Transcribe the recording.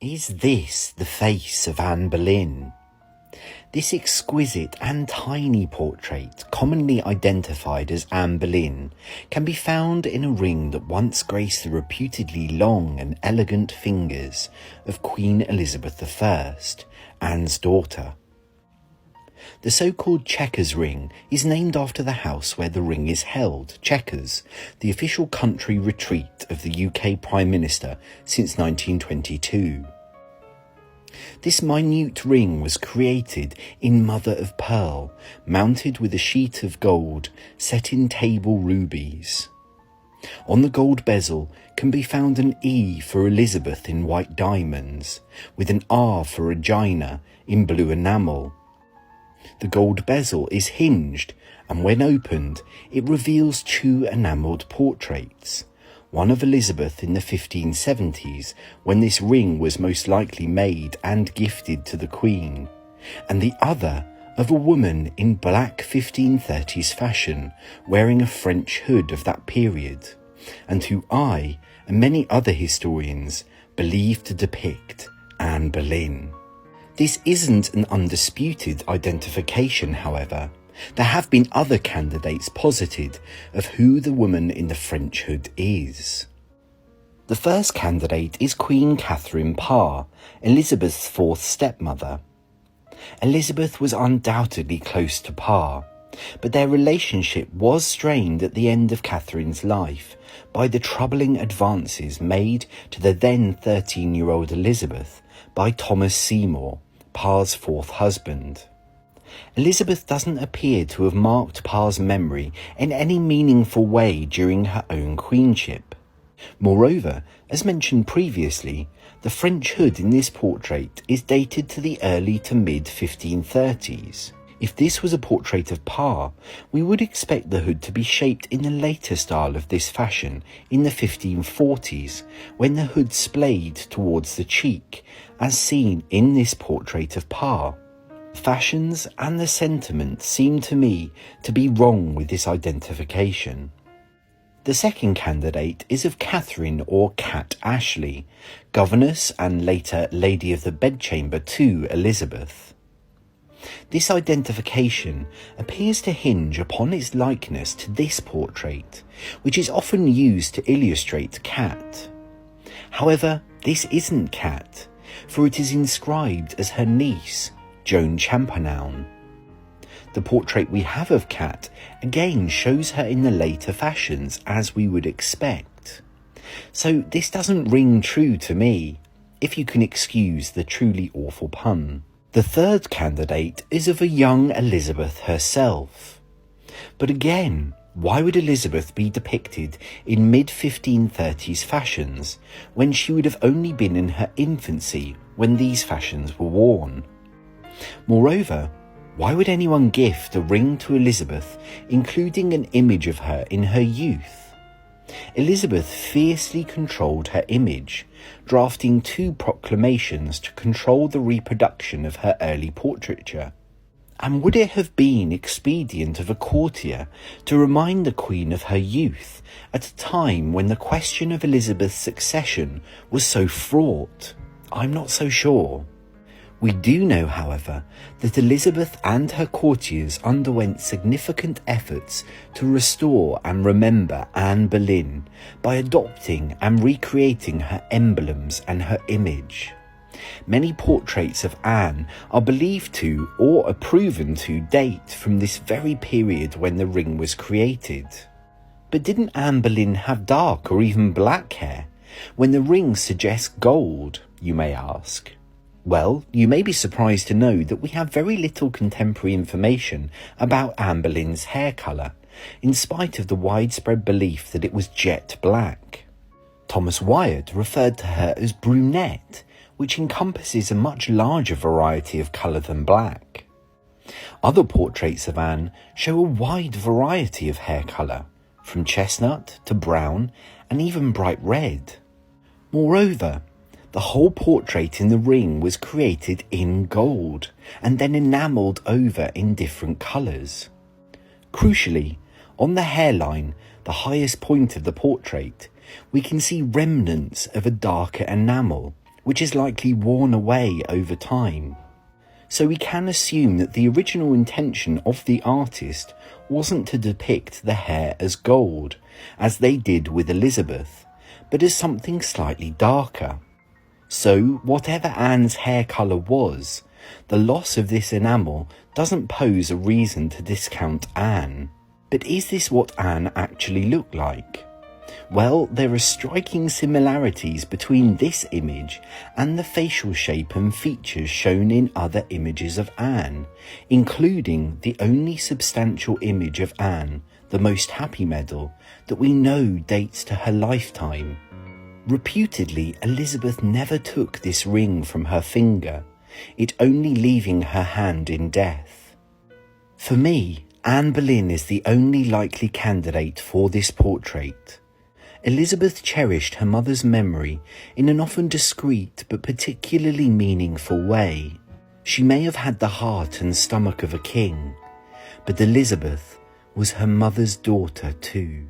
Is this the face of Anne Boleyn? This exquisite and tiny portrait, commonly identified as Anne Boleyn, can be found in a ring that once graced the reputedly long and elegant fingers of Queen Elizabeth I, Anne's daughter. The so-called Chequers Ring is named after the house where the ring is held, Chequers, the official country retreat of the UK Prime Minister since 1922. This minute ring was created in mother of pearl, mounted with a sheet of gold set in table rubies. On the gold bezel can be found an E for Elizabeth in white diamonds, with an R for Regina in blue enamel. The gold bezel is hinged, and when opened, it reveals two enamelled portraits. One of Elizabeth in the 1570s, when this ring was most likely made and gifted to the Queen, and the other of a woman in black 1530s fashion, wearing a French hood of that period, and who I, and many other historians, believe to depict Anne Boleyn. This isn't an undisputed identification, however. There have been other candidates posited of who the woman in the French hood is. The first candidate is Queen Catherine Parr, Elizabeth's fourth stepmother. Elizabeth was undoubtedly close to Parr, but their relationship was strained at the end of Catherine's life by the troubling advances made to the then 13-year-old Elizabeth by Thomas Seymour, Parr's fourth husband. Elizabeth doesn't appear to have marked Parr's memory in any meaningful way during her own queenship. Moreover, as mentioned previously, the French hood in this portrait is dated to the early to mid-1530s. If this was a portrait of Parr, we would expect the hood to be shaped in the later style of this fashion in the 1540s, when the hood splayed towards the cheek, as seen in this portrait of Parr. Fashions and the sentiment seem to me to be wrong with this identification. The second candidate is of Catherine or Cat Ashley, governess and later Lady of the Bedchamber to Elizabeth. This identification appears to hinge upon its likeness to this portrait, which is often used to illustrate Cat. However, this isn't Cat, for it is inscribed as her niece, Joan Champernowne. The portrait we have of Cat again shows her in the later fashions, as we would expect. So this doesn't ring true to me, if you can excuse the truly awful pun. The third candidate is of a young Elizabeth herself. But again, why would Elizabeth be depicted in mid-1530s fashions when she would have only been in her infancy when these fashions were worn? Moreover, why would anyone gift a ring to Elizabeth including an image of her in her youth? Elizabeth fiercely controlled her image, drafting 2 proclamations to control the reproduction of her early portraiture. And would it have been expedient of a courtier to remind the Queen of her youth at a time when the question of Elizabeth's succession was so fraught? I'm not so sure. We do know, however, that Elizabeth and her courtiers underwent significant efforts to restore and remember Anne Boleyn by adopting and recreating her emblems and her image. Many portraits of Anne are believed to or are proven to date from this very period when the ring was created. But didn't Anne Boleyn have dark or even black hair, when the ring suggests gold, you may ask? Well, you may be surprised to know that we have very little contemporary information about Anne Boleyn's hair colour, in spite of the widespread belief that it was jet black. Thomas Wyatt referred to her as brunette, which encompasses a much larger variety of colour than black. Other portraits of Anne show a wide variety of hair colour, from chestnut to brown and even bright red. Moreover, the whole portrait in the ring was created in gold and then enamelled over in different colours. Crucially, on the hairline, the highest point of the portrait, we can see remnants of a darker enamel, which is likely worn away over time. So we can assume that the original intention of the artist wasn't to depict the hair as gold, as they did with Elizabeth, but as something slightly darker. So whatever Anne's hair colour was, the loss of this enamel doesn't pose a reason to discount Anne. But is this what Anne actually looked like? Well, there are striking similarities between this image and the facial shape and features shown in other images of Anne, including the only substantial image of Anne, the Most Happy Medal, that we know dates to her lifetime. Reputedly, Elizabeth never took this ring from her finger, it only leaving her hand in death. For me, Anne Boleyn is the only likely candidate for this portrait. Elizabeth cherished her mother's memory in an often discreet but particularly meaningful way. She may have had the heart and stomach of a king, but Elizabeth was her mother's daughter too.